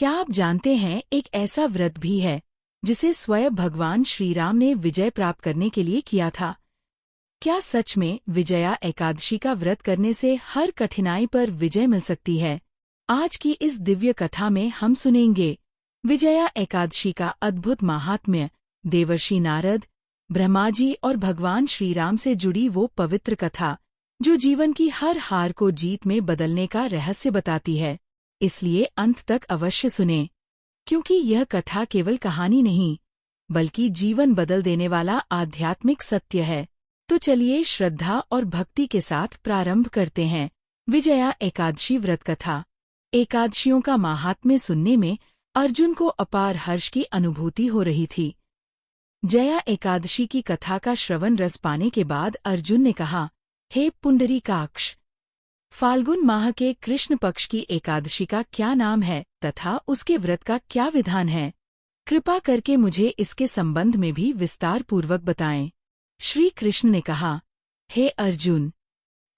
क्या आप जानते हैं एक ऐसा व्रत भी है जिसे स्वयं भगवान श्री राम ने विजय प्राप्त करने के लिए किया था। क्या सच में विजया एकादशी का व्रत करने से हर कठिनाई पर विजय मिल सकती है? आज की इस दिव्य कथा में हम सुनेंगे विजया एकादशी का अद्भुत महात्म्य, देवर्षि नारद, ब्रह्मा जी और भगवान श्री राम से जुड़ी वो पवित्र कथा जो जीवन की हर हार को जीत में बदलने का रहस्य बताती है। इसलिए अंत तक अवश्य सुनें, क्योंकि यह कथा केवल कहानी नहीं बल्कि जीवन बदल देने वाला आध्यात्मिक सत्य है। तो चलिए श्रद्धा और भक्ति के साथ प्रारंभ करते हैं। विजया एकादशी व्रत कथा। एकादशियों का महात्म्य सुनने में अर्जुन को अपार हर्ष की अनुभूति हो रही थी। जया एकादशी की कथा का श्रवण रस पाने के बाद अर्जुन ने कहा, हे पुंडरीकाक्ष, फाल्गुन माह के कृष्ण पक्ष की एकादशी का क्या नाम है तथा उसके व्रत का क्या विधान है? कृपा करके मुझे इसके संबंध में भी विस्तार पूर्वक बताएं। श्री कृष्ण ने कहा, हे अर्जुन,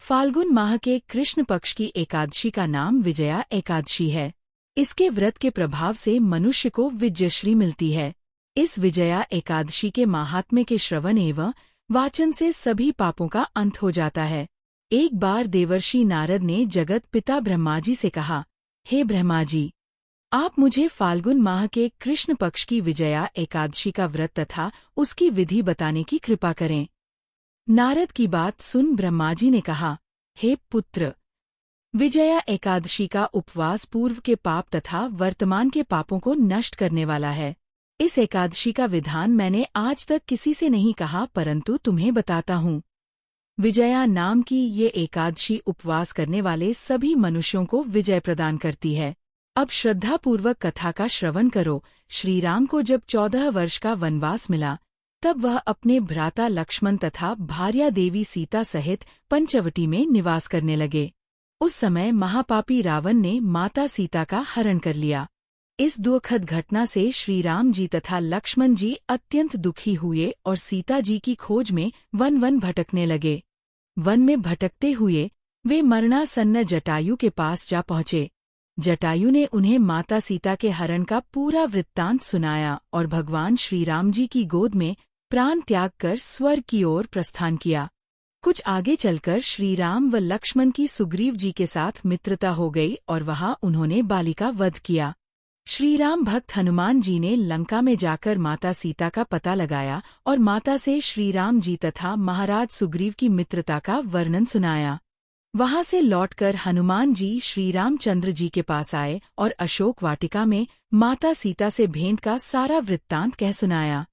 फाल्गुन माह के कृष्ण पक्ष की एकादशी का नाम विजया एकादशी है। इसके व्रत के प्रभाव से मनुष्य को विजयश्री मिलती है। इस विजया एकादशी के महात्म्य के श्रवण एवं वाचन से सभी पापों का अंत हो जाता है। एक बार देवर्षि नारद ने जगत पिता ब्रह्मा जी से कहा, हे ब्रह्मा जी, आप मुझे फाल्गुन माह के कृष्ण पक्ष की विजया एकादशी का व्रत तथा उसकी विधि बताने की कृपा करें। नारद की बात सुन ब्रह्मा जी ने कहा, हे पुत्र, विजया एकादशी का उपवास पूर्व के पाप तथा वर्तमान के पापों को नष्ट करने वाला है। इस एकादशी का विधान मैंने आज तक किसी से नहीं कहा, परंतु तुम्हें बताता हूँ। विजया नाम की ये एकादशी उपवास करने वाले सभी मनुष्यों को विजय प्रदान करती है। अब श्रद्धापूर्वक कथा का श्रवण करो। श्री राम को जब 14 वर्ष का वनवास मिला, तब वह अपने भ्राता लक्ष्मण तथा भार्या देवी सीता सहित पंचवटी में निवास करने लगे। उस समय महापापी रावण ने माता सीता का हरण कर लिया। इस दुखद घटना से श्री राम जी तथा लक्ष्मण जी अत्यंत दुखी हुए और सीता जी की खोज में वन भटकने लगे। वन में भटकते हुए वे मरणासन्न जटायु के पास जा पहुँचे। जटायु ने उन्हें माता सीता के हरण का पूरा वृत्तांत सुनाया और भगवान श्री राम जी की गोद में प्राण त्याग कर स्वर्ग की ओर प्रस्थान किया। कुछ आगे चलकर श्री राम व लक्ष्मण की सुग्रीव जी के साथ मित्रता हो गई और वहां उन्होंने बाली का वध किया। श्री राम भक्त हनुमान जी ने लंका में जाकर माता सीता का पता लगाया और माता से श्री राम जी तथा महाराज सुग्रीव की मित्रता का वर्णन सुनाया। वहां से लौटकर हनुमान जी श्री रामचंद्र जी के पास आए और अशोक वाटिका में माता सीता से भेंट का सारा वृत्तांत कह सुनाया।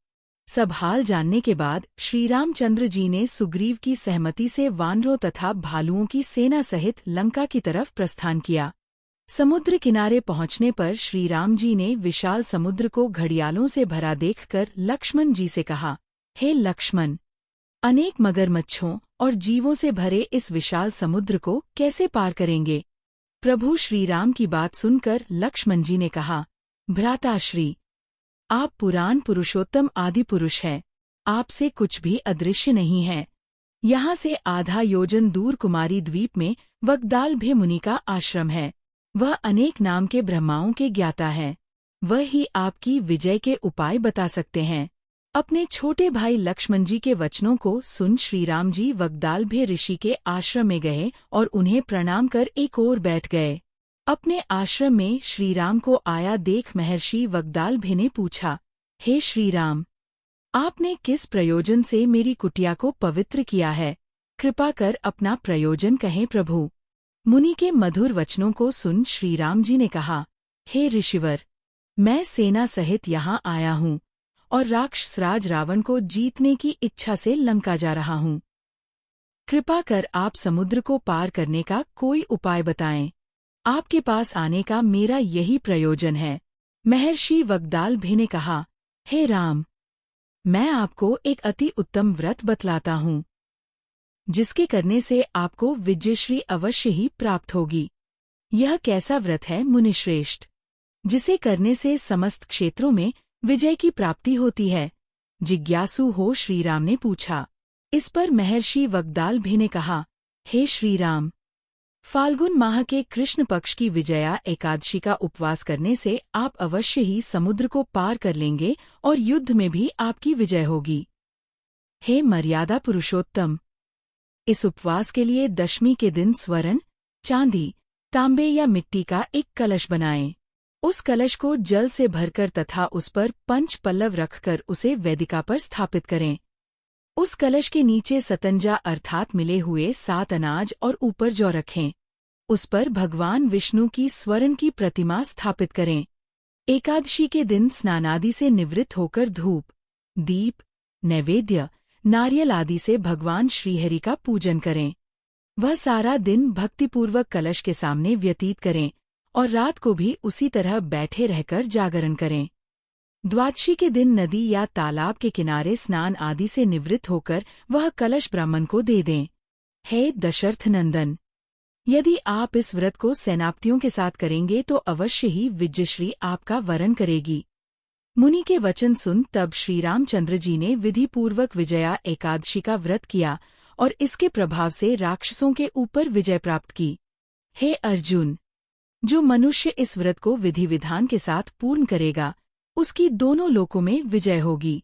सब हाल जानने के बाद श्री रामचंद्र जी ने सुग्रीव की सहमति से वानरों तथा भालुओं की सेना सहित लंका की तरफ प्रस्थान किया। समुद्र किनारे पहुंचने पर श्री राम जी ने विशाल समुद्र को घड़ियालों से भरा देखकर लक्ष्मण जी से कहा, हे लक्ष्मण, अनेक मगरमच्छों और जीवों से भरे इस विशाल समुद्र को कैसे पार करेंगे? प्रभु श्री राम की बात सुनकर लक्ष्मण जी ने कहा, भ्राताश्री, आप पुराण पुरुषोत्तम आदि पुरुष हैं। आपसे कुछ भी अदृश्य नहीं है। यहाँ से आधा योजन दूर कुमारी द्वीप में वग्दालभ्य मुनि का आश्रम है। वह अनेक नाम के ब्रह्माओं के ज्ञाता है। वह ही आपकी विजय के उपाय बता सकते हैं। अपने छोटे भाई लक्ष्मण जी के वचनों को सुन श्री राम जी वग्दालभ्य ऋषि के आश्रम में गए और उन्हें प्रणाम कर एक ओर बैठ गए। अपने आश्रम में श्री राम को आया देख महर्षि वग्दालभ्य ने पूछा, हे श्री राम, आपने किस प्रयोजन से मेरी कुटिया को पवित्र किया है? कृपा कर अपना प्रयोजन कहें प्रभु। मुनि के मधुर वचनों को सुन श्री राम जी ने कहा, हे ऋषिवर, मैं सेना सहित यहाँ आया हूँ और राक्षसराज रावण को जीतने की इच्छा से लंका जा रहा हूँ। कृपा कर आप समुद्र को पार करने का कोई उपाय बताएं। आपके पास आने का मेरा यही प्रयोजन है। महर्षि वग्दालभ्य ने कहा, हे राम, मैं आपको एक अति उत्तम व्रत बतलाता हूँ, जिसके करने से आपको विजयश्री अवश्य ही प्राप्त होगी। यह कैसा व्रत है मुनिश्रेष्ठ, जिसे करने से समस्त क्षेत्रों में विजय की प्राप्ति होती है? जिज्ञासु हो श्री राम ने पूछा। इस पर महर्षि वग्दालभ्य ने कहा, हे श्री राम, फाल्गुन माह के कृष्ण पक्ष की विजया एकादशी का उपवास करने से आप अवश्य ही समुद्र को पार कर लेंगे और युद्ध में भी आपकी विजय होगी। हे मर्यादा पुरुषोत्तम! इस उपवास के लिए दशमी के दिन स्वर्ण, चांदी, तांबे या मिट्टी का एक कलश बनाएं। उस कलश को जल से भरकर तथा उस पर पंच पल्लव रखकर उसे वेदिका पर स्थापित करें। उस कलश के नीचे सतंजा अर्थात मिले हुए 7 अनाज और ऊपर जौ रखें। उस पर भगवान विष्णु की स्वर्ण की प्रतिमा स्थापित करें। एकादशी के दिन स्नानादि से निवृत्त होकर धूप, दीप, नैवेद्य, नारियल आदि से भगवान श्रीहरि का पूजन करें। वह सारा दिन भक्तिपूर्वक कलश के सामने व्यतीत करें और रात को भी उसी तरह बैठे रहकर जागरण करें। द्वादशी के दिन नदी या तालाब के किनारे स्नान आदि से निवृत्त होकर वह कलश ब्राह्मण को दे दें। हे दशरथ नंदन! यदि आप इस व्रत को सेनापतियों के साथ करेंगे तो अवश्य ही विजयश्री आपका वरण करेगी। मुनि के वचन सुन तब श्री रामचंद्र जी ने विधिपूर्वक विजया एकादशी का व्रत किया और इसके प्रभाव से राक्षसों के ऊपर विजय प्राप्त की। हे अर्जुन! जो मनुष्य इस व्रत को विधि विधान के साथ पूर्ण करेगा, उसकी दोनों लोकों में विजय होगी।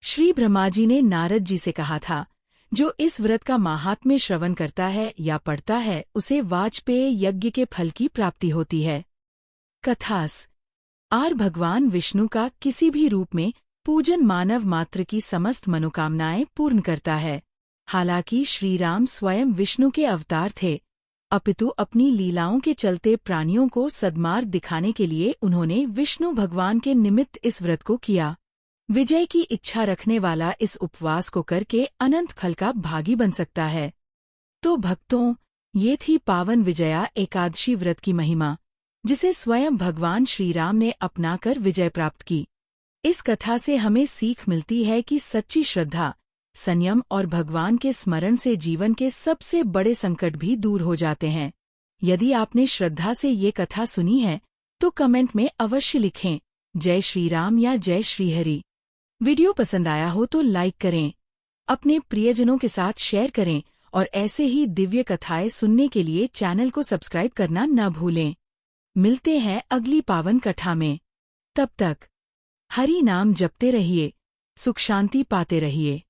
श्री ब्रह्मा जी ने नारद जी से कहा था, जो इस व्रत का माहात्म्य श्रवण करता है या पढ़ता है, उसे वाजपेय यज्ञ के फल की प्राप्ति होती है। कथास आर भगवान विष्णु का किसी भी रूप में पूजन मानव मात्र की समस्त मनोकामनाएं पूर्ण करता है। हालांकि श्रीराम स्वयं विष्णु के अवतार थे, अपितु अपनी लीलाओं के चलते प्राणियों को सद्मार्ग दिखाने के लिए उन्होंने विष्णु भगवान के निमित्त इस व्रत को किया। विजय की इच्छा रखने वाला इस उपवास को करके अनंत फल का भागी बन सकता है। तो भक्तों, ये थी पावन विजया एकादशी व्रत की महिमा, जिसे स्वयं भगवान श्रीराम ने अपनाकर विजय प्राप्त की। इस कथा से हमें सीख मिलती है कि सच्ची श्रद्धा, संयम और भगवान के स्मरण से जीवन के सबसे बड़े संकट भी दूर हो जाते हैं। यदि आपने श्रद्धा से ये कथा सुनी है तो कमेंट में अवश्य लिखें जय श्री राम या जय श्रीहरि। वीडियो पसंद आया हो तो लाइक करें, अपने प्रियजनों के साथ शेयर करें और ऐसे ही दिव्य कथाएं सुनने के लिए चैनल को सब्सक्राइब करना न भूलें। मिलते हैं अगली पावन कथा में। तब तक हरि नाम जपते रहिए, सुख शांति पाते रहिए।